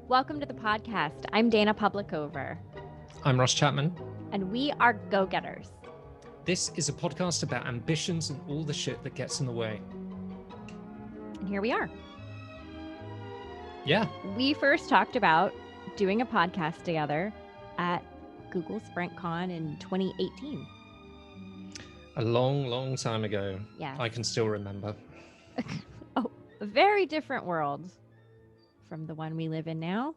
Welcome to the podcast. I'm Dana Publicover, I'm Ross Chapman. and we are go-getters. This is a podcast about ambitions and all the shit that gets in the way. And here we are. Yeah. We first talked about doing a podcast together at Google SprintCon in 2018. A long, long time ago. Yes. I can still remember. Oh, a very different world from the one we live in now.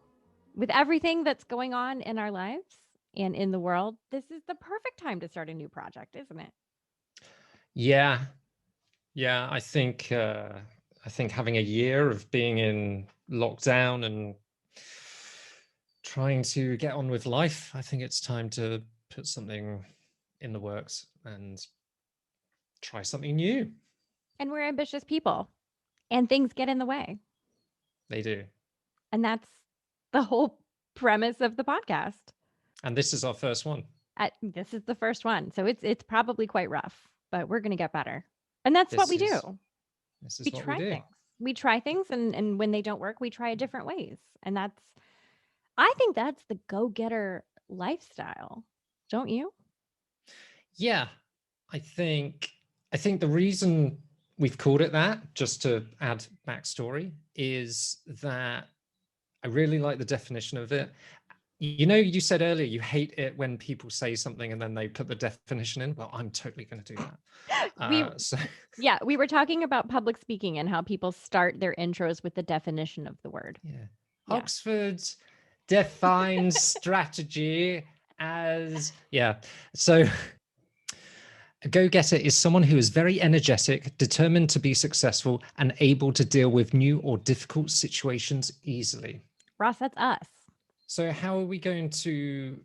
With everything that's going on in our lives and in the world, this is the perfect time to start a new project, isn't it? Yeah. I think having a year of being in lockdown and trying to get on with life, I think it's time to put something in the works and try something new. And we're ambitious people, and things get in the way. They do. And that's the whole premise of the podcast. And this is our first one. This is the first one. So it's probably quite rough, but we're going to get better. And that's what we do. This is what we do. Things. We try things, and when they don't work, we try different ways. And I think that's the go-getter lifestyle. Don't you? Yeah. I think the reason we've called it that, just to add backstory, is that I really like the definition of it. You know, you said earlier you hate it when people say something and then they put the definition in. Well, I'm totally going to do that. Yeah, we were talking about public speaking and how people start their intros with the definition of the word. Yeah. Oxford defines strategy as, So a go-getter is someone who is very energetic, determined to be successful, and able to deal with new or difficult situations easily. Ross, that's us. So how are we going to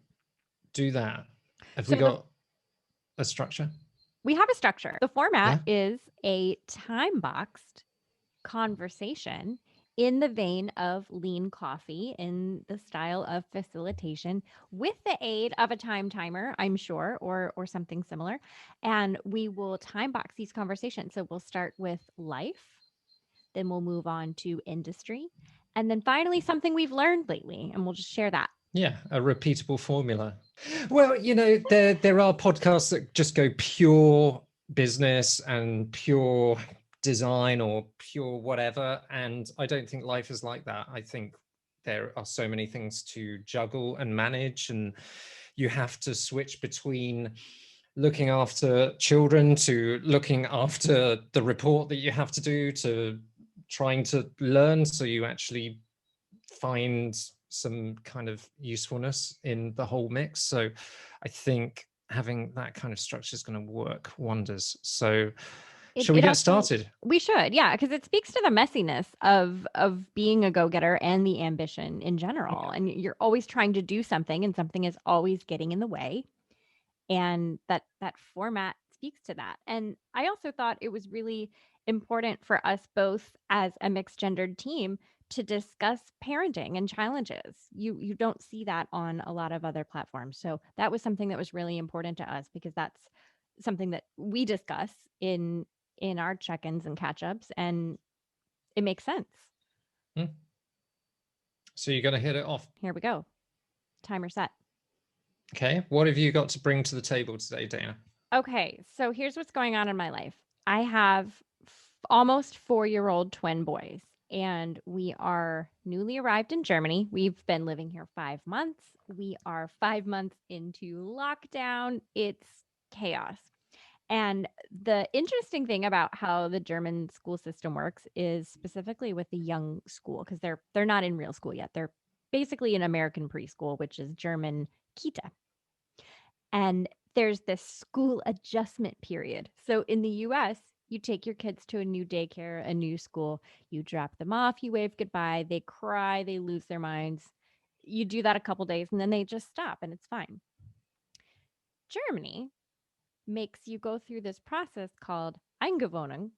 do that? Have we got a structure? We have a structure. The format is a time-boxed conversation in the vein of lean coffee, in the style of facilitation, with the aid of a time timer, I'm sure, or something similar. And we will time box these conversations. So we'll start with life, then we'll move on to industry, and then finally something we've learned lately, and we'll just share that. Yeah, a repeatable formula. Well, you know, there are podcasts that just go pure business and pure design or pure whatever, and I don't think life is like that. I think there are so many things to juggle and manage, and you have to switch between looking after children to looking after the report that you have to do to trying to learn, so you actually find some kind of usefulness in the whole mix. So I think having that kind of structure is going to work wonders. So shall we get started? We should, yeah, because it speaks to the messiness of being a go-getter and the ambition in general. And you're always trying to do something, and something is always getting in the way. And that format speaks to that. And I also thought it was really important for us both as a mixed gendered team to discuss parenting and challenges. You don't see that on a lot of other platforms. So that was something that was really important to us, because that's something that we discuss in our check-ins and catch-ups, and it makes sense. So you're going to hit it off. Here we go. Timer set. Okay. What have you got to bring to the table today, Dana? Okay. So here's what's going on in my life. I have almost 4-year-old twin boys, and we are newly arrived in Germany. We've been living here 5 months. We are 5 months into lockdown. It's chaos. And the interesting thing about how the German school system works is specifically with the young school, because they're not in real school yet. They're basically in American preschool, which is German Kita. And there's this school adjustment period. So in the US, you take your kids to a new daycare, a new school, you drop them off, you wave goodbye, they cry, they lose their minds. You do that a couple days and then they just stop and it's fine. Germany makes you go through this process called Eingewöhnung.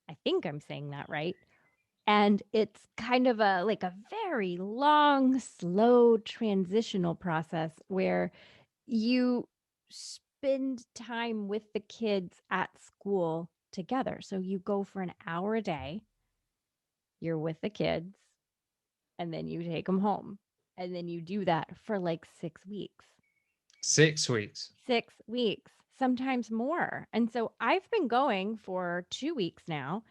I think I'm saying that right. And it's kind of a very long, slow transitional process where you spend time with the kids at school together. So you go for an hour a day, you're with the kids, and then you take them home. And then you do that for like 6 weeks. 6 weeks. 6 weeks, sometimes more. And so I've been going for 2 weeks now.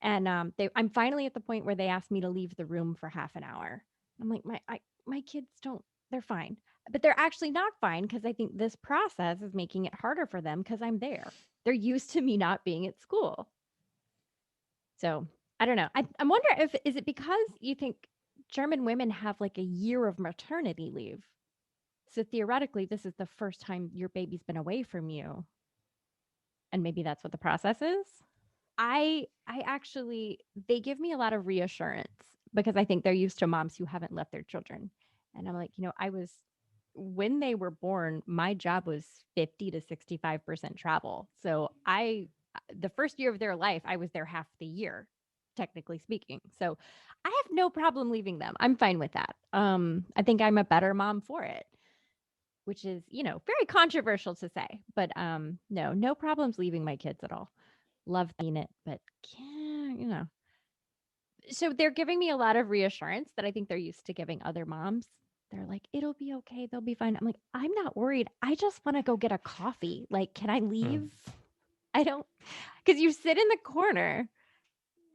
And I'm finally at the point where they asked me to leave the room for half an hour. I'm like, my kids don't, they're fine. But they're actually not fine because I think this process is making it harder for them because I'm there. They're used to me not being at school. So I don't know. I wonder if, is it because you think German women have like a year of maternity leave? So theoretically, this is the first time your baby's been away from you. And maybe that's what the process is. I actually, they give me a lot of reassurance because I think they're used to moms who haven't left their children. And I'm like, I was, when they were born, my job was 50 to 65% travel. So the first year of their life, I was there half the year, technically speaking. So I have no problem leaving them. I'm fine with that. I think I'm a better mom for it, which is, very controversial to say, but no problems leaving my kids at all. Love seeing it, but yeah. So they're giving me a lot of reassurance that I think they're used to giving other moms. They're like, it'll be okay. They'll be fine. I'm like, I'm not worried. I just want to go get a coffee. Like, can I leave? I don't, because you sit in the corner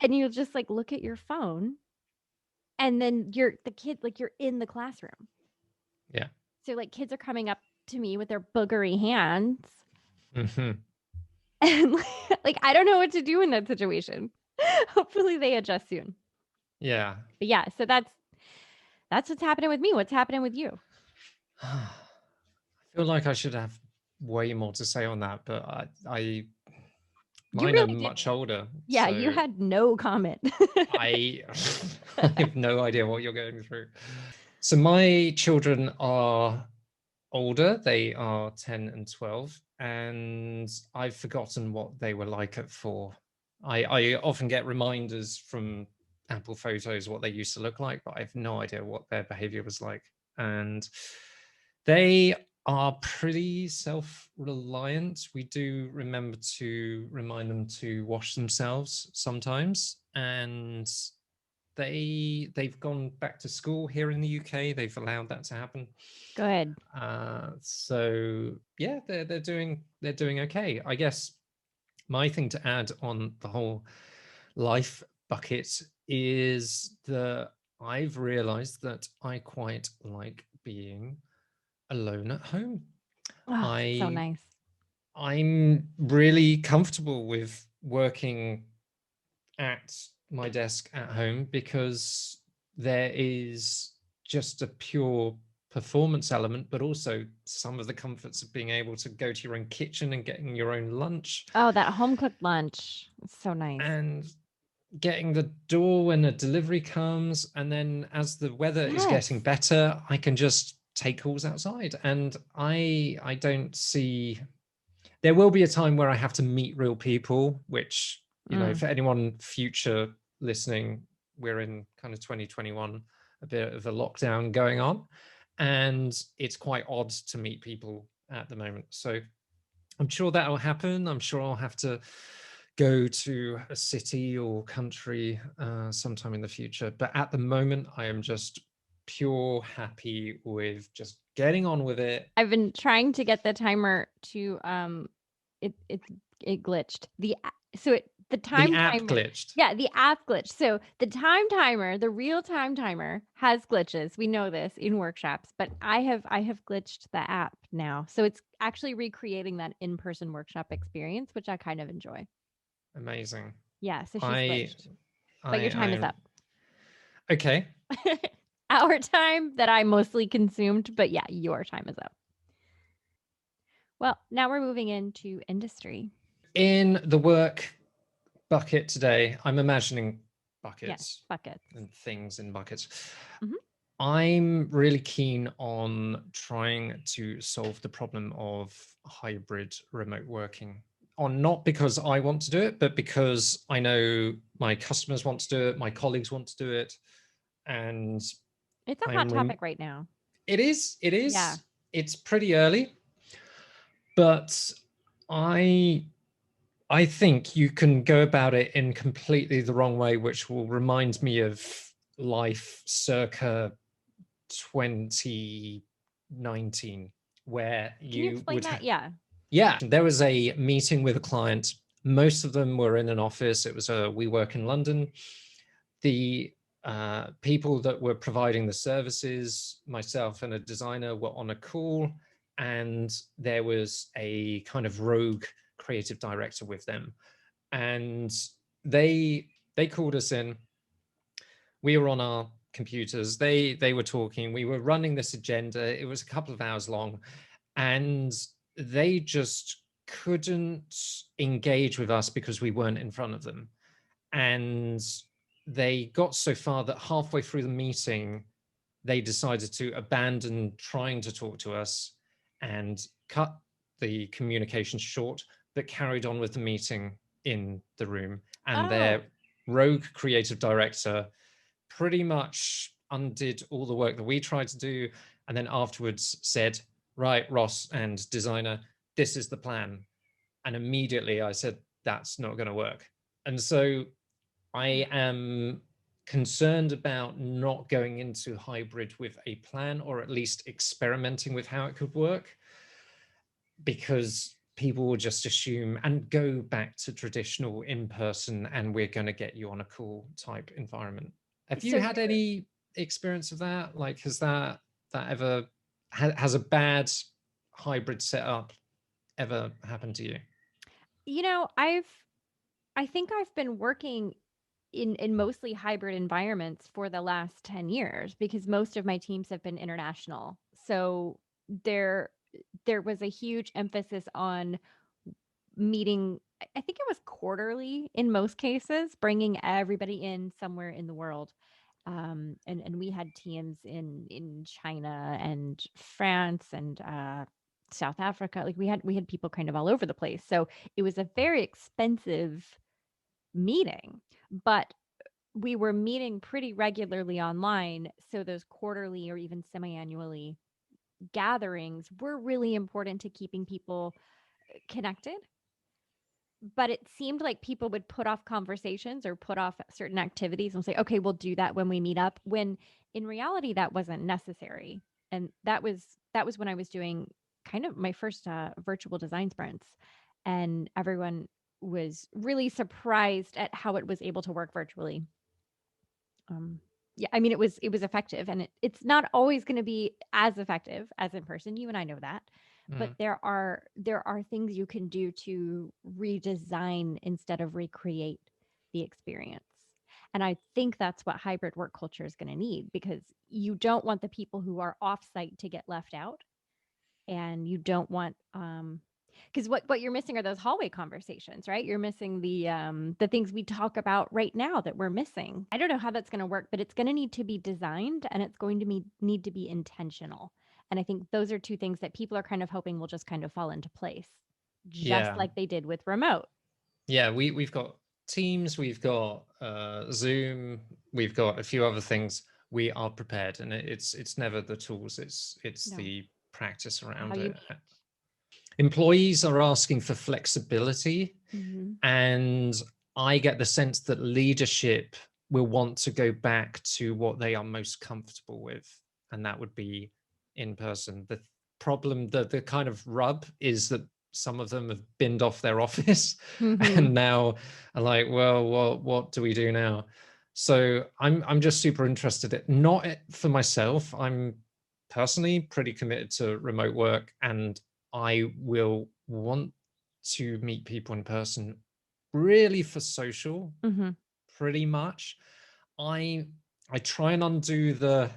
and you just like look at your phone and then the kid, like you're in the classroom. Yeah. So like kids are coming up to me with their boogery hands. Mm-hmm. And like, I don't know what to do in that situation. Hopefully they adjust soon. Yeah. But yeah, so that's what's happening with me. What's happening with you? I feel like I should have way more to say on that, but mine really are much older. Yeah, So you had no comment. I have no idea what you're going through. So my children are older. They are 10 and 12, and I've forgotten what they were like at 4. I often get reminders from Apple Photos what they used to look like, but I have no idea what their behavior was like. And they are pretty self-reliant. We do remember to remind them to wash themselves sometimes, and they've gone back to school here in the UK. They've allowed that to happen. Good. So yeah, they're doing okay. I guess my thing to add on the whole life bucket is that I've realized that I quite like being alone at home. Oh, so nice. I'm really comfortable with working at my desk at home because there is just a pure performance element, but also some of the comforts of being able to go to your own kitchen and getting your own lunch. Oh, that home cooked lunch. It's so nice. And getting the door when a delivery comes. And then as the weather is getting better, I can just take calls outside. And I don't see, there will be a time where I have to meet real people, which, for anyone future listening, we're in kind of 2021, a bit of a lockdown going on, and it's quite odd to meet people at the moment. So I'm sure that will happen. I'm sure I'll have to go to a city or country sometime in the future. But at the moment, I am just pure happy with just getting on with it. I've been trying to get the timer to it glitched. The app glitched. Yeah, the app glitched. So the time timer, the real time timer has glitches. We know this in workshops, but I have glitched the app now. So it's actually recreating that in-person workshop experience, which I kind of enjoy. Amazing. Yeah, so she's glitched. But your time is up. Okay. Our time that I mostly consumed, but yeah, your time is up. Well, now we're moving into industry. In the work bucket today, I'm imagining buckets. Yes, buckets. And things in buckets. Mm-hmm. I'm really keen on trying to solve the problem of hybrid remote working. Not because I want to do it, but because I know my customers want to do it, my colleagues want to do it, and it's a hot topic right now. It is. Yeah. It's pretty early, but I think you can go about it in completely the wrong way, which will remind me of life circa 2019, where Can you you explain would that? Yeah. yeah, there was a meeting with a client. Most of them were in an office. It was a we work in London. The people that were providing the services, myself and a designer, were on a call, and there was a kind of rogue creative director with them, and they called us in. We were on our computers. They were talking. We were running this agenda. It was a couple of hours long, and they just couldn't engage with us because we weren't in front of them. And they got so far that halfway through the meeting, they decided to abandon trying to talk to us and cut the communication short, but carried on with the meeting in the room. And Oh, their rogue creative director pretty much undid all the work that we tried to do, and then afterwards said, right, Ross and designer, this is the plan. And immediately I said, that's not going to work. And so I am concerned about not going into hybrid with a plan, or at least experimenting with how it could work, because people will just assume and go back to traditional in-person, and we're going to get you on a call type environment. Have so you had any experience of that? Like, has that ever has a bad hybrid setup ever happened to you? I think I've been working in mostly hybrid environments for the last 10 years because most of my teams have been international. So there there was a huge emphasis on meeting. I think it was quarterly in most cases, bringing everybody in somewhere in the world. And we had teams in China and France and South Africa. Like we had people kind of all over the place. So it was a very expensive meeting, but we were meeting pretty regularly online. So those quarterly or even semi-annually gatherings were really important to keeping people connected. But it seemed like people would put off conversations or put off certain activities and say, okay, we'll do that when we meet up. When in reality, that wasn't necessary. And that was when I was doing kind of my first virtual design sprints. And everyone was really surprised at how it was able to work virtually. Um, yeah, I mean, it was effective, and it's not always going to be as effective as in person. You and I know that, but Mm. there are things you can do to redesign instead of recreate the experience. And I think that's what hybrid work culture is going to need, because you don't want the people who are offsite to get left out, and you don't want because what you're missing are those hallway conversations, right? You're missing the things we talk about right now that we're missing. I don't know how that's going to work, but it's going to need to be designed, and it's going to need to be intentional. And I think those are two things that people are kind of hoping will just kind of fall into place, just Yeah, like they did with remote. yeah. We've got Teams, we've got Zoom, we've got a few other things. We are prepared, and it's never the tools. It's No, the practice how around you it. meet. Employees are asking for flexibility, Mm-hmm. and I get the sense that leadership will want to go back to what they are most comfortable with, and that would be in person. The problem, the kind of rub, is that some of them have binned off their office Mm-hmm. and now are like, well, what do we do now? So I'm just super interested in, not for myself. I'm personally pretty committed to remote work, and I will want to meet people in person, really for social, Mm-hmm. pretty much. I I try and undo the,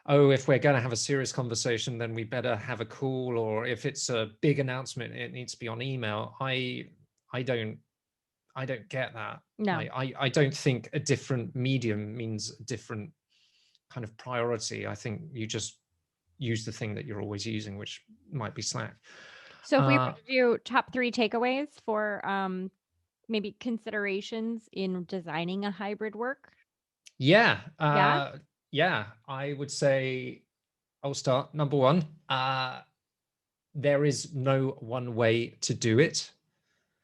oh, if we're going to have a serious conversation, then we better have a call, or if it's a big announcement, it needs to be on email. I don't I don't get that. No. I don't think a different medium means a different kind of priority. I think you just use the thing that you're always using, which might be Slack. So if we were Uh, to do top three takeaways for maybe considerations in designing a hybrid work. yeah, Yeah. yeah, I would say I'll start. Number one, there is no one way to do it.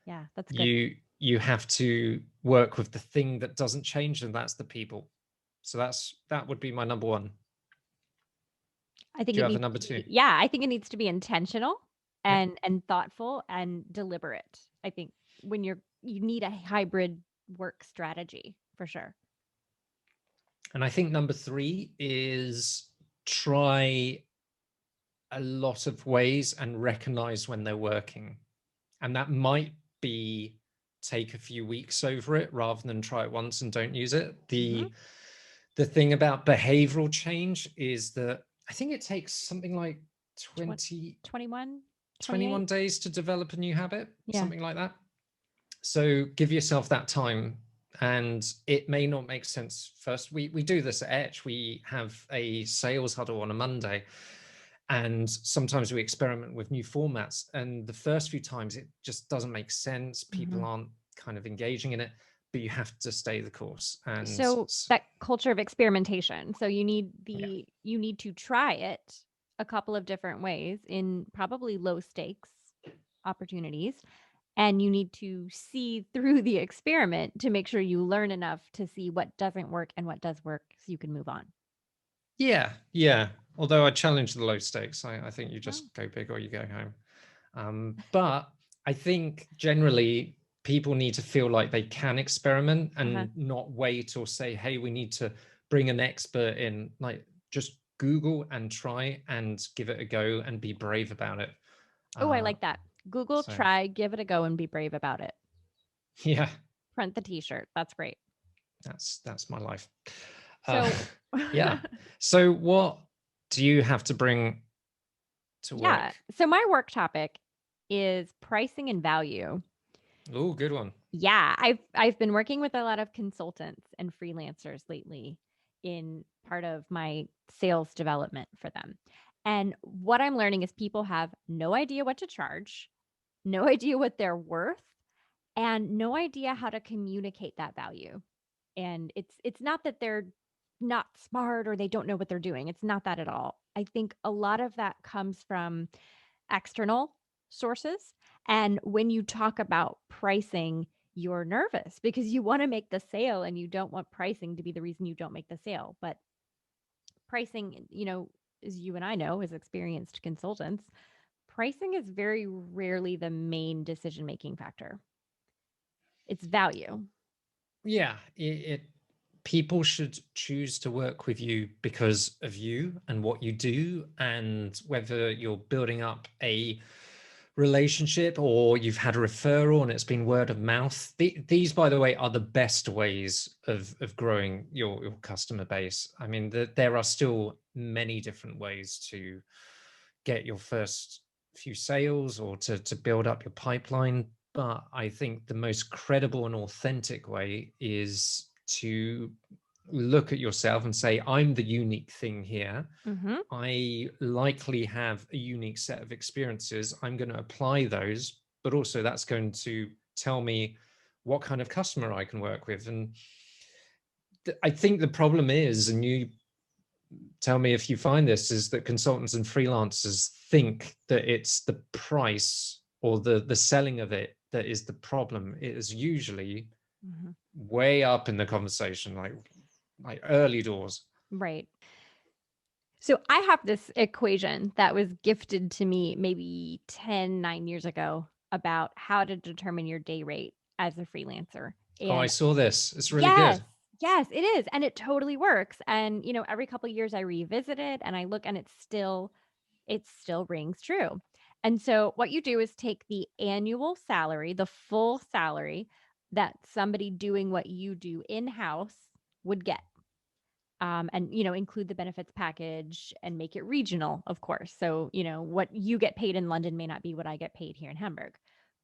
Yeah, that's good. You have to work with the thing that doesn't change, and that's the people. So that would be my number one. I think Do you it have a needs number to two? be, yeah, I think it needs to be intentional Yeah. and thoughtful and deliberate. I think when you need a hybrid work strategy for sure. And I think number three is try a lot of ways and recognize when they're working. And that might be take a few weeks over it rather than try it once and don't use it. The thing about behavioral change is that I think it takes something like 20 21, 21 28. days to develop a new habit, Yeah. something like that. So give yourself that time. And it may not make sense first. We do this at Etch. We have a sales huddle on a Monday, and sometimes we experiment with new formats. And the first few times it just doesn't make sense. People aren't kind of engaging in it, but you have to stay the course. And So that culture of experimentation. So you need yeah. you need to try it a couple of different ways in probably low stakes opportunities. And you need to see through the experiment to make sure you learn enough to see what doesn't work and what does work so you can move on. Yeah. Although I challenge the low stakes, I think you Oh. just go big or you go home. But I think generally people need to feel like they can experiment and not wait or say, hey, we need to bring an expert in. Like, just Google and try and give it a go and be brave about it. Oh, I like that. Google, So try, give it a go, and be brave about it. yeah, Print the t-shirt. That's great. that's my life. So Yeah. So what do you have to bring to yeah. work? So my work topic is pricing and value. Oh, good one. Yeah, I've been working with a lot of consultants and freelancers lately in part of my sales development for them. And what I'm learning is people have no idea what to charge, no idea what they're worth, and no idea how to communicate that value. And it's not that they're not smart or they don't know what they're doing. It's not that at all. I think a lot of that comes from external sources. And when you talk about pricing, you're nervous because you want to make the sale and you don't want pricing to be the reason you don't make the sale. But pricing, as you and I know, as experienced consultants, pricing is very rarely the main decision making factor. It's value. Yeah, it people should choose to work with you because of you and what you do, and whether you're building up a relationship or you've had a referral and it's been word of mouth. These, by the way, are the best ways of growing your customer base. I mean, there are still many different ways to get your first few sales or to build up your pipeline. But I think the most credible and authentic way is to look at yourself and say, I'm the unique thing here. I likely have a unique set of experiences. I'm going to apply those, but also that's going to tell me what kind of customer I can work with. And I think the problem is, and you tell me if you find this, is that consultants and freelancers think that it's the price or the selling of it that is the problem. It is usually way up in the conversation, like early doors. Right. So I have this equation that was gifted to me maybe 9 years ago about how to determine your day rate as a freelancer. Oh, I And saw this. It's really yes, good. yes, it is. And it totally works. And, every couple of years I revisit it and I look and it still rings true. And so what you do is take the annual salary, the full salary that somebody doing what you do in-house would get. And include the benefits package and make it regional, of course. So what you get paid in London may not be what I get paid here in Hamburg,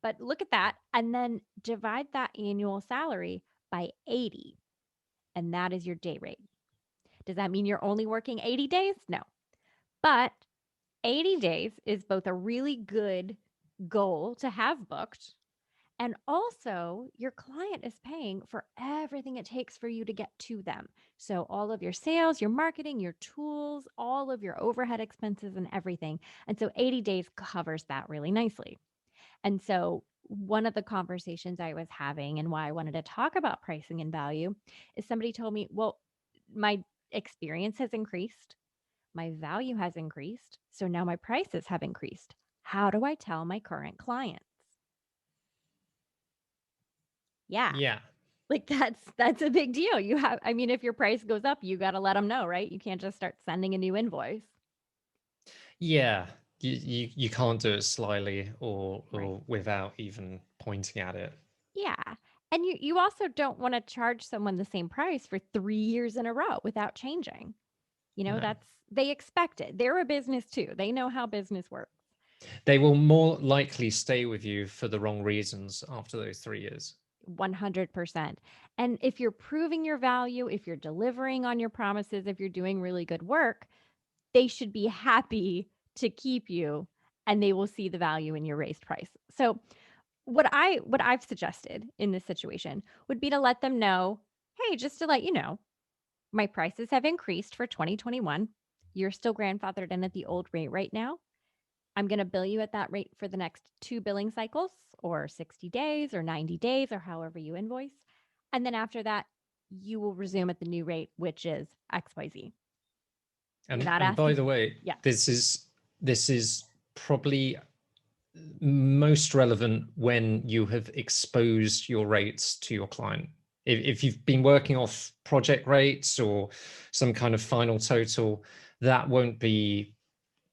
but look at that and then divide that annual salary by 80, and that is your day rate. Does that mean you're only working 80 days? No, but 80 days is both a really good goal to have booked, and also, your client is paying for everything it takes for you to get to them. So, all of your sales, your marketing, your tools, all of your overhead expenses, and everything. And so, 80 days covers that really nicely. And so, one of the conversations I was having and why I wanted to talk about pricing and value is somebody told me, well, my experience has increased, my value has increased, so now my prices have increased. How do I tell my current clients? Yeah. Yeah. Like that's a big deal. You have, I mean, if your price goes up, you got to let them know, right? You can't just start sending a new invoice. Yeah. You can't do it slyly Right. or without even pointing at it. Yeah. And you also don't want to charge someone the same price for 3 years in a row without changing. You know, No. that's they expect it. They're a business too. They know how business works. They will more likely stay with you for the wrong reasons after those 3 years. 100%. And if you're proving your value, if you're delivering on your promises, if you're doing really good work, they should be happy to keep you and they will see the value in your raised price. So what I've suggested in this situation would be to let them know, hey, just to let you know, my prices have increased for 2021. You're still grandfathered in at the old rate right now. I'm going to bill you at that rate for the next 2 billing cycles or 60 days or 90 days or however you invoice. And then after that, you will resume at the new rate, which is XYZ. You're not And by asking. the way, Yeah. this is probably most relevant when you have exposed your rates to your client. If you've been working off project rates or some kind of final total, that won't be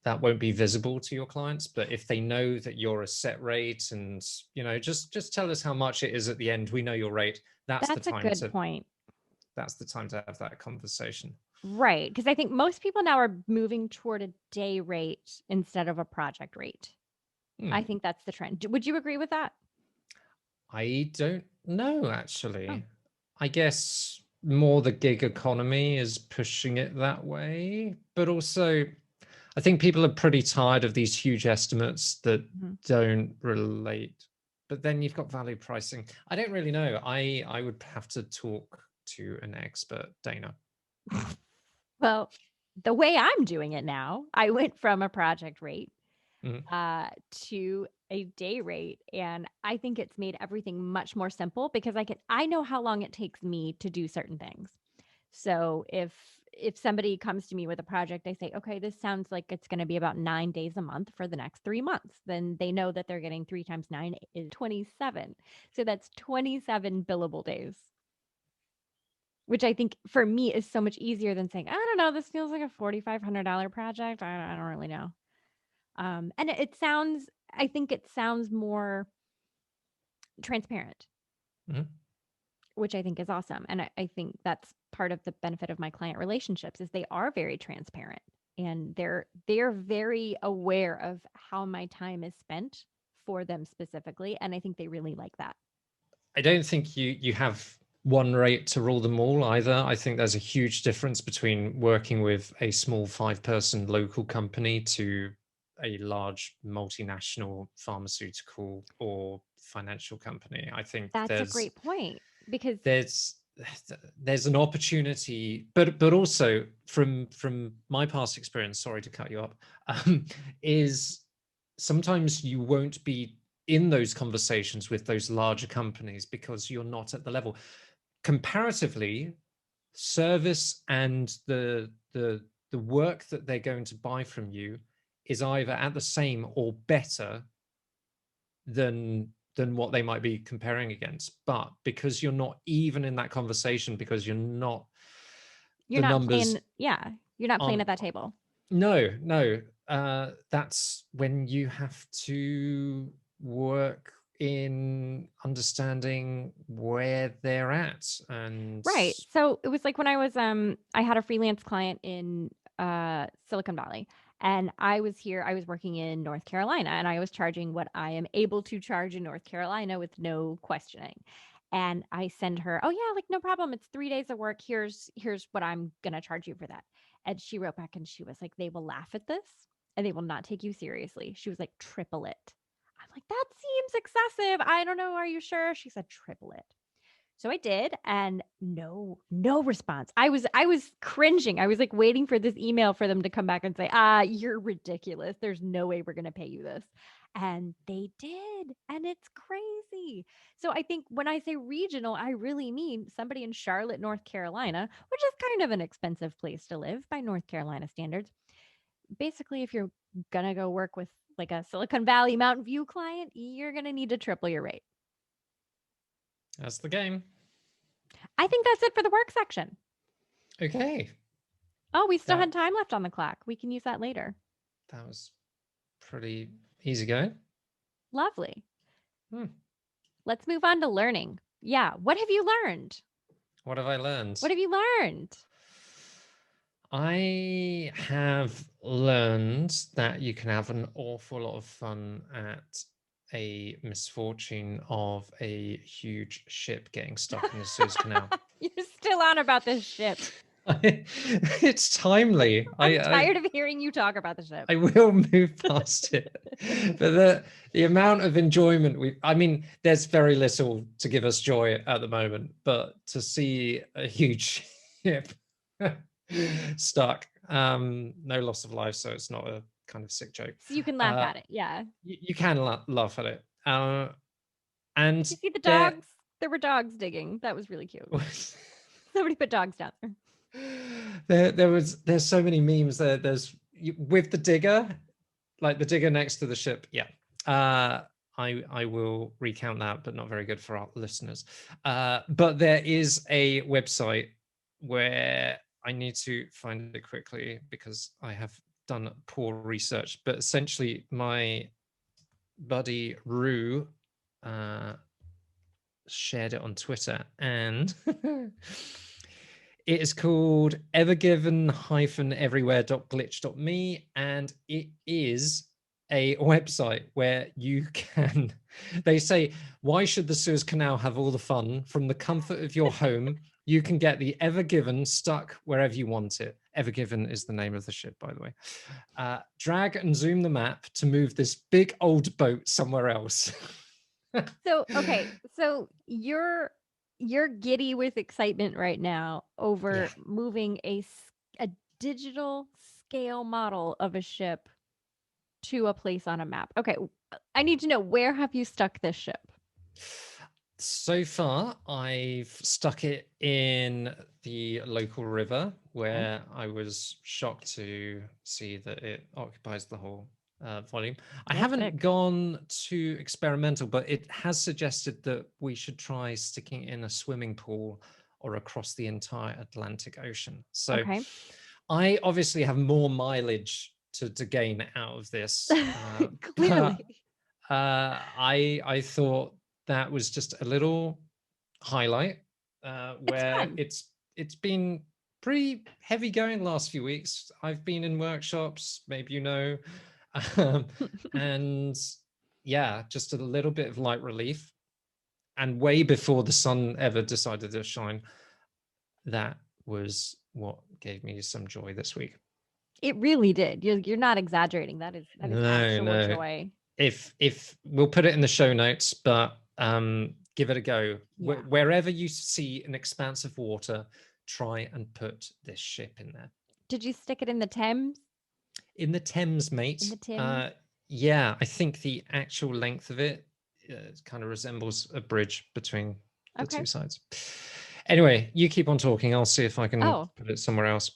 visible to your clients. But if they know that you're a set rate and just tell us how much it is at the end, we know your rate, That's a good point. that's the time to have that conversation. Right. Because I think most people now are moving toward a day rate instead of a project rate. I think that's the trend. Would you agree with that? I don't know, Oh, actually. I guess more the gig economy is pushing it that way. But also, I think people are pretty tired of these huge estimates that mhm. don't relate. But then you've got value pricing. I don't really know. I would have to talk to an expert, Dana. Well, the way I'm doing it now, I went from a project rate Mhm. to a day rate, and I think it's made everything much more simple because I know how long it takes me to do certain things. So if somebody comes to me with a project, I say, okay, this sounds like it's going to be about 9 days a month for the next 3 months. Then they know that they're getting 3 times 9 is 27. So that's 27 billable days, which I think for me is so much easier than saying, I don't know, this feels like a $4,500 project. I don't really know. And I think it sounds more transparent, Mhm. which I think is awesome. And I think that's part of the benefit of my client relationships is they are very transparent and they're very aware of how my time is spent for them specifically. And I think they really like that. I don't think you have one rate to rule them all either. I think there's a huge difference between working with a small 5-person local company to a large multinational pharmaceutical or financial company. I think That's a great point because there's there's an opportunity, but also from my past experience, sorry to cut you up, is sometimes you won't be in those conversations with those larger companies because you're not at the level. Comparatively, service and the work that they're going to buy from you is either at the same or better than what they might be comparing against. But because you're not even in that conversation, because you're not, you're the not playing, numbers yeah, you're not playing aren't. at that table. No. That's when you have to work in understanding where they're at. And Right. So it was like when I had a freelance client in Silicon Valley and I was working in North Carolina and I was charging what I am able to charge in North Carolina with no questioning. And I send her, "Oh yeah, like no problem. It's 3 days of work. Here's what I'm going to charge you for that." And she wrote back and she was like, "They will laugh at this and they will not take you seriously." She was like, "Triple it." I'm like, "That seems excessive. I don't know. Are you sure?" She said, "Triple it." So I did, and no response. I was cringing. I was like waiting for this email for them to come back and say, "Ah, you're ridiculous. There's no way we're going to pay you this." And they did. And it's crazy. So I think when I say regional, I really mean somebody in Charlotte, North Carolina, which is kind of an expensive place to live by North Carolina standards. Basically, if you're going to go work with like a Silicon Valley Mountain View client, you're going to need to triple your rate. That's the game. I think that's it for the work section. Okay. Oh, we still had time left on the clock. We can use that later. That was pretty easy going. Lovely. Let's move on to learning. Yeah. What have you learned? What have I learned? What have you learned? I have learned that you can have an awful lot of fun at a misfortune of a huge ship getting stuck in the Suez Canal. You're still on about this ship. It's timely. I'm tired of hearing you talk about the ship. I will move past it. But the amount of enjoyment there's very little to give us joy at the moment, but to see a huge ship stuck, no loss of life, so it's not a kind of sick joke. So you can laugh at it. Yeah. You can laugh at it. And you see the dogs? There were dogs digging. That was really cute. Somebody put dogs down there. There's so many memes there. There's with the digger, like the digger next to the ship. Yeah. I will recount that, but not very good for our listeners. But there is a website where I need to find it quickly because I have done poor research. But essentially, my buddy Rue shared it on Twitter, and it is called evergiven-everywhere.glitch.me, and it is a website where you can, they say, why should the Suez Canal have all the fun? From the comfort of your home, you can get the Evergiven stuck wherever you want it. Evergiven is the name of the ship, by the way. Drag and zoom the map to move this big old boat somewhere else. So, okay. So you're giddy with excitement right now over moving a digital scale model of a ship to a place on a map. Okay. I need to know, where have you stuck this ship? So far, I've stuck it in the local river, where I was shocked to see that it occupies the whole volume. I haven't gone too experimental, but it has suggested that we should try sticking in a swimming pool or across the entire Atlantic Ocean. So I obviously have more mileage to gain out of this. Clearly. I thought that was just a little highlight where it's been pretty heavy going the last few weeks. I've been in workshops, maybe you know, and yeah, just a little bit of light relief. And way before the sun ever decided to shine, that was what gave me some joy this week. It really did. You're not exaggerating. That is actual joy. If we'll put it in the show notes, but give it a go. Wherever you see an expanse of water, try and put this ship in there. Did you stick it in the Thames? In the Thames, mate. In the Thames? Yeah, I think the actual length of it kind of resembles a bridge between the two sides. Anyway, you keep on talking. I'll see if I can put it somewhere else.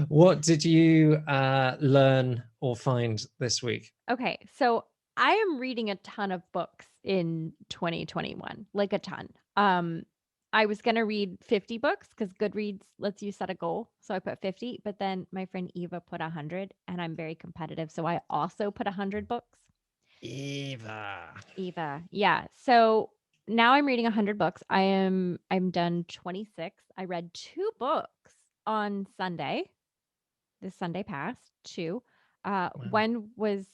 What did you learn or find this week? Okay, so I am reading a ton of books in 2021, like a ton. I was going to read 50 books because Goodreads lets you set a goal. So I put 50, but then my friend Eva put 100, and I'm very competitive. So I also put 100 books. Eva. Yeah. So now I'm reading 100 books. I'm done 26. I read 2 books on Sunday. This Sunday passed, 2. Wow. One was,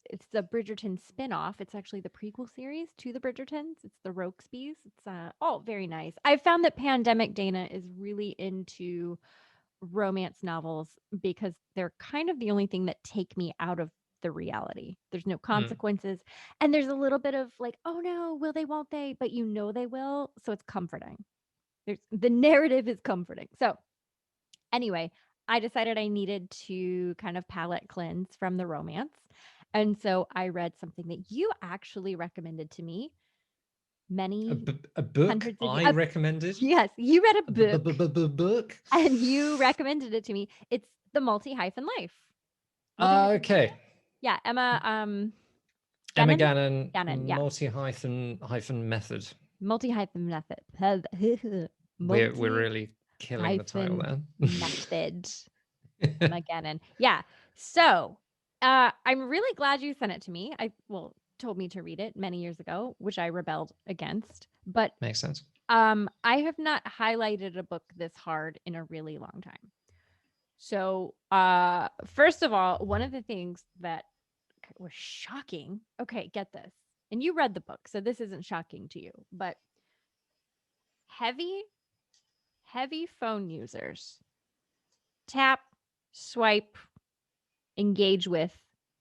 it's the Bridgerton spinoff. It's actually the prequel series to the Bridgertons. It's the Rokesbys. It's all very nice. I've found that Pandemic Dana is really into romance novels because they're kind of the only thing that take me out of the reality. There's no consequences. And there's a little bit of like, oh no, will they, won't they? But you know they will. So it's comforting. The narrative is comforting. So anyway, I decided I needed to kind of palate cleanse from the romance. And so I read something that you actually recommended to me many A book hundreds of I years. recommended? Yes, you read a book Book? and you recommended it to me. It's The Multi-Hyphen Life. Multi-Hyphen Life? Okay. Yeah, Emma Emma Gannon? Gannon, Gannon, yeah. multi-hyphen method. Multi-hyphen method. We're really killing the title Multi-hyphen there. method. Emma Gannon. Yeah. So I'm really glad you sent it to me. Told me to read it many years ago, which I rebelled against. But Makes sense. I have not highlighted a book this hard in a really long time. So first of all, one of the things that was shocking. Okay, get this. And you read the book, so this isn't shocking to you, but heavy phone users tap, swipe, engage with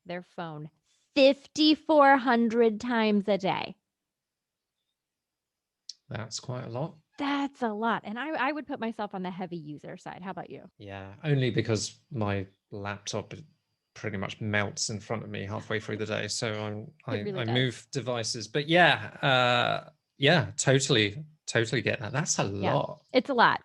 their phone 5,400 times a day. That's quite a lot. That's a lot. And I would put myself on the heavy user side. How about you? Yeah, only because my laptop pretty much melts in front of me halfway through the day. So I Really move devices. But yeah, totally get that. That's a lot. It's a lot.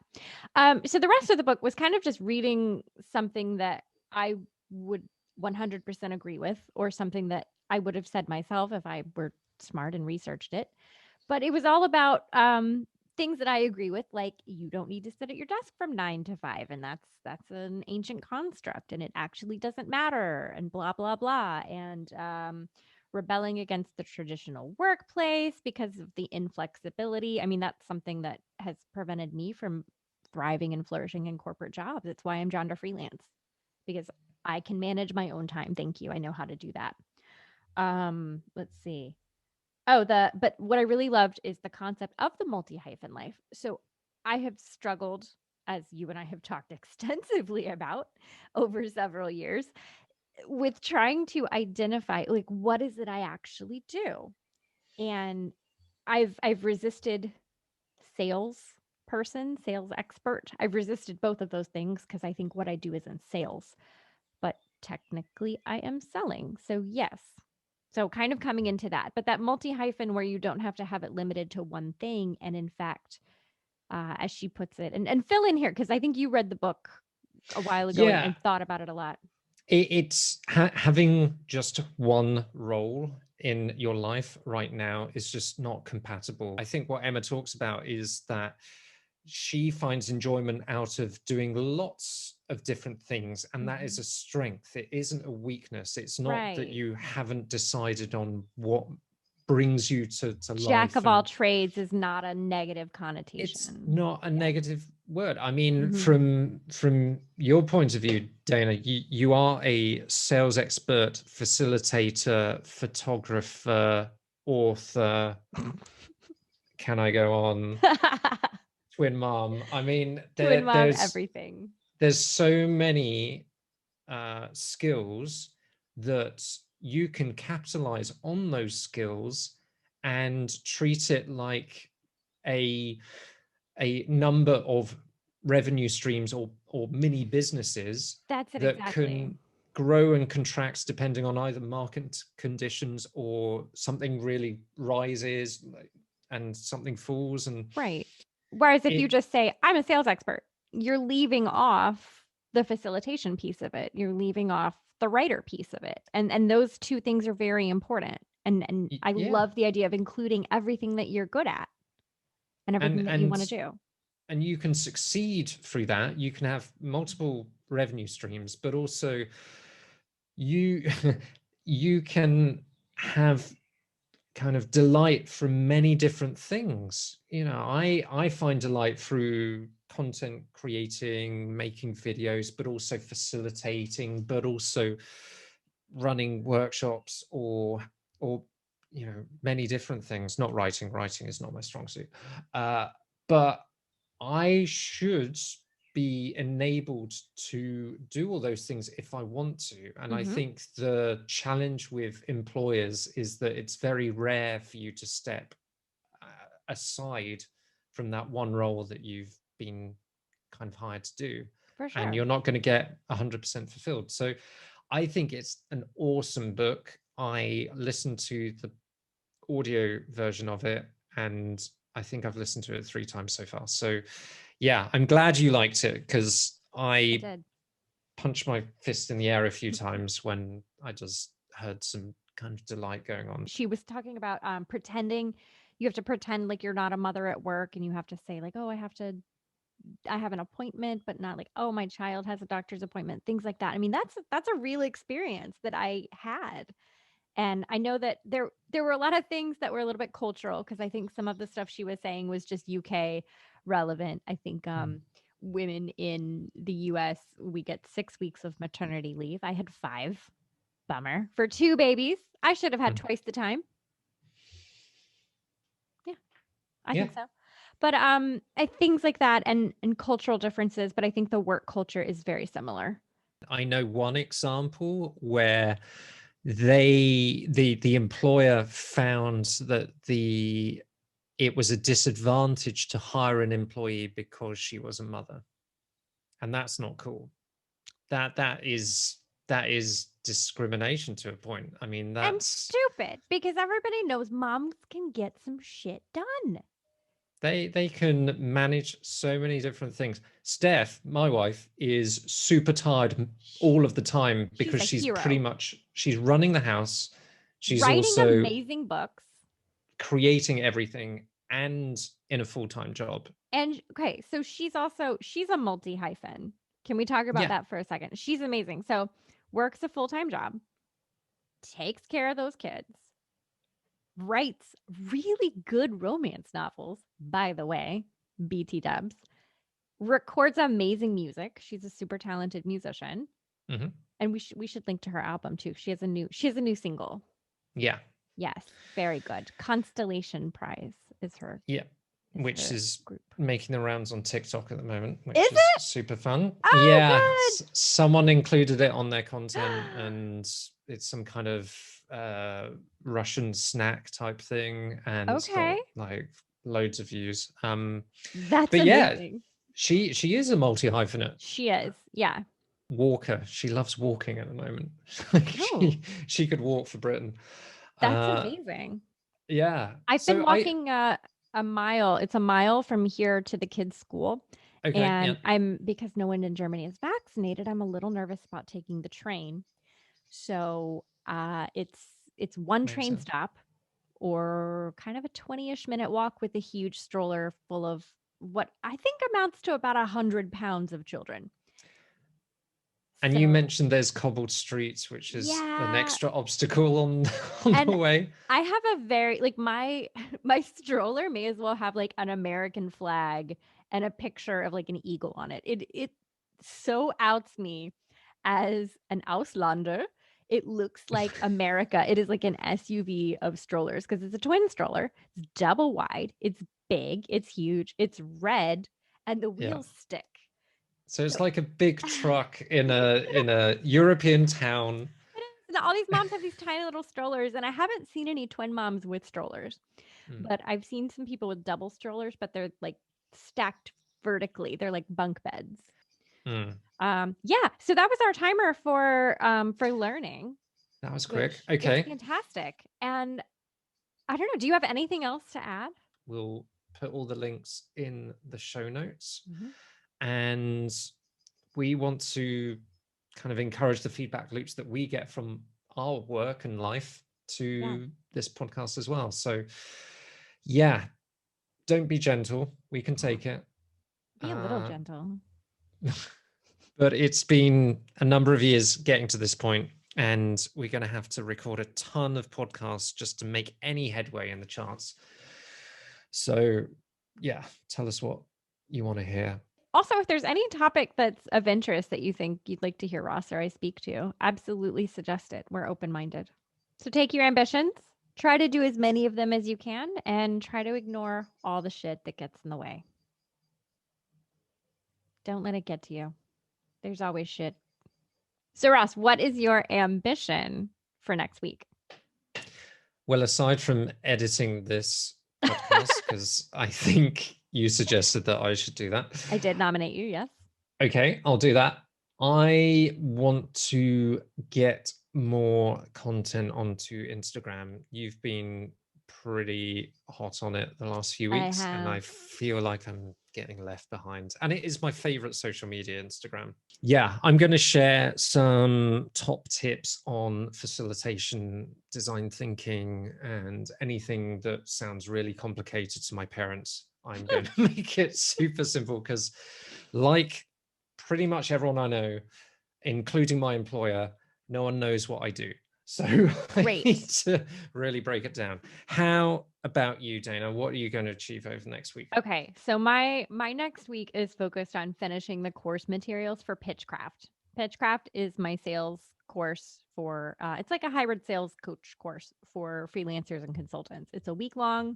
So the rest of the book was kind of just reading something that I would 100% agree with, or something that I would have said myself if I were smart and researched it. But it was all about things that I agree with, like you don't need to sit at your desk from 9 to 5, and that's an ancient construct, and it actually doesn't matter, and blah blah blah, and rebelling against the traditional workplace because of the inflexibility. I mean, that's something that has prevented me from thriving and flourishing in corporate jobs. It's why I'm drawn to freelance, because I can manage my own time. Thank you. I know how to do that. Let's see. But what I really loved is the concept of the multi-hyphen life. So I have struggled, as you and I have talked extensively about over several years, with trying to identify, like, what is it I actually do? And I've resisted sales expert. I've resisted both of those things because I think what I do is in sales, but technically I am selling. So yes. So kind of coming into that, but that multi-hyphen where you don't have to have it limited to one thing. And in fact, as she puts it, and fill in here, because I think you read the book a while ago and thought about it a lot. It's having just one role in your life right now is just not compatible. I think what Emma talks about is that she finds enjoyment out of doing lots of different things, and that is a strength. It isn't a weakness. It's not that you haven't decided on what brings you to life. Jack of all trades is not a negative connotation. It's not a negative word. I mean, from your point of view, Dana, you are a sales expert, facilitator, photographer, author. Can I go on? Twin mom. I mean, there's everything. There's so many skills that you can capitalize on those skills and treat it like a number of revenue streams or mini businesses that can grow and contract depending on either market conditions or something really rises and something falls. And right. Whereas if you just say, I'm a sales expert, you're leaving off the facilitation piece of it. You're leaving off the writer piece of it. And those two things are very important. And I love the idea of including everything that you're good at and everything that you want to do. And you can succeed through that. You can have multiple revenue streams, but also you can have kind of delight from many different things. You know, I find delight through content creating, making videos, but also facilitating, but also running workshops or you know, many different things. Not writing is not my strong suit, but I should be enabled to do all those things if I want to. And I think the challenge with employers is that it's very rare for you to step aside from that one role that you've been kind of hired to do. For sure. and you're not going to get 100% fulfilled. So I think it's an awesome book. I listened to the audio version of it, and I think I've listened to it 3 times so far. So yeah, I'm glad you liked it, because I did. punched my fist in the air a few times when I just heard some kind of delight going on. She was talking about pretending. You have to pretend like you're not a mother at work, and you have to say like, oh, I have an appointment, but not like, oh, my child has a doctor's appointment, things like that. I mean, that's a real experience that I had. And I know that there were a lot of things that were a little bit cultural, because I think some of the stuff she was saying was just UK relevant. I think women in the US, we get 6 weeks of maternity leave. I had 5. Bummer. For 2 babies. I should have had twice the time. Yeah. I think so. But things like that, and cultural differences, but I think the work culture is very similar. I know one example where the employer found that it was a disadvantage to hire an employee because she was a mother, and that's not cool. That is discrimination to a point. I mean, And that's stupid, because everybody knows moms can get some shit done. they can manage so many different things. Steph, my wife, is super tired all of the time because she's pretty much running the house. She's writing also amazing books, creating everything, and in a full-time job. And okay, so she's a multi-hyphen. Can we talk about that for a second? She's amazing. So works a full-time job, takes care of those kids, writes really good romance novels, by the way, BT dubs, records amazing music. She's a super talented musician. Mm-hmm. And we should link to her album too. She has a new single. Yeah. Yes, very good. Constellation Prize is her. Yeah. Which is group making the rounds on TikTok at the moment, which is it? super fun. Oh, yeah, good. Someone included it on their content, and it's some kind of Russian snack type thing, and it's got like loads of views. That's but amazing. Yeah, she is a multi-hyphenate. She is, yeah. Walker. She loves walking at the moment. she could walk for Britain. That's amazing. Yeah. I've been walking a mile. It's a mile from here to the kids' school. Okay. And because no one in Germany is vaccinated, I'm a little nervous about taking the train. So it's one train stop, or kind of a 20-ish minute walk with a huge stroller full of what I think amounts to about 100 pounds of children. And you mentioned there's cobbled streets, which is an extra obstacle on the way. I have a very my stroller may as well have like an American flag and a picture of like an eagle on it. It so outs me as an Auslander. It looks like America. It is like an SUV of strollers, because it's a twin stroller. It's double wide. It's big. It's huge. It's red, and the wheels stick. So it's like a big truck in a European town. It is. And all these moms have these tiny little strollers, and I haven't seen any twin moms with strollers, but I've seen some people with double strollers, but they're like stacked vertically. They're like bunk beds. Yeah. So that was our timer for learning. That was quick. Okay. Fantastic. And I don't know. Do you have anything else to add? We'll put all the links in the show notes. And we want to kind of encourage the feedback loops that we get from our work and life to this podcast as well. So yeah, don't be gentle. We can take it. Be a little gentle. But it's been a number of years getting to this point, and we're going to have to record a ton of podcasts just to make any headway in the charts. So yeah, tell us what you want to hear. Also, if there's any topic that's of interest that you think you'd like to hear Ross or I speak to, absolutely suggest it. We're open-minded. So take your ambitions, try to do as many of them as you can, and try to ignore all the shit that gets in the way. Don't let it get to you. There's always shit. So Ross, what is your ambition for next week? Well, aside from editing this podcast, because I think you suggested that I should do that. I did nominate you, yes. Okay, I'll do that. I want to get more content onto Instagram. You've been pretty hot on it the last few I weeks, and I have. feel like I'm getting left behind. And it is my favorite social media, Instagram. Yeah, I'm going to share some top tips on facilitation, design thinking, and anything that sounds really complicated to my parents. I'm going to make it super simple because, like pretty much everyone I know, including my employer, no one knows what I do. So I Great. need to really break it down. How about you, Dana? What are you going to achieve over the next week? Okay, so my next week is focused on finishing the course materials for Pitchcraft. Pitchcraft is my sales course for it's like a hybrid sales coach course for freelancers and consultants. It's a week long.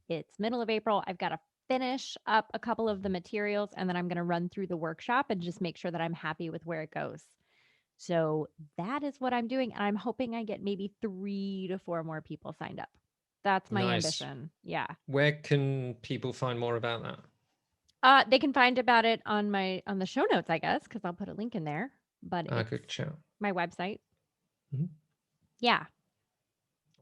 It's middle of April. I've got to finish up a couple of the materials and then I'm going to run through the workshop and just make sure that I'm happy with where it goes. So that is what I'm doing. And I'm hoping I get maybe 3 to 4 more people signed up. That's my Nice. ambition. Yeah. Where can people find more about that? They can find about it on the show notes, I guess, because I'll put a link in there. But it's Good shout. my website. Mhm. Yeah.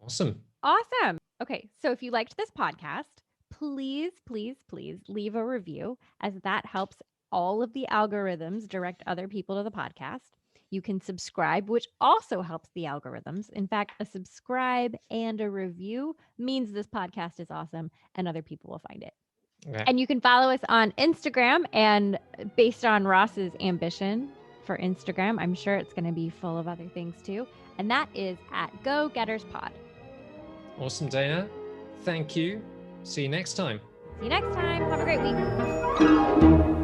Awesome. Awesome. Okay. So if you liked this podcast, please, please, please leave a review, as that helps all of the algorithms direct other people to the podcast. You can subscribe, which also helps the algorithms. In fact, a subscribe and a review means this podcast is awesome and other people will find it. Okay. And you can follow us on Instagram. And based on Ross's ambition for Instagram, I'm sure it's going to be full of other things too. And that is at Go Getters Pod. Awesome, Dana. Thank you. See you next time. See you next time. Have a great week.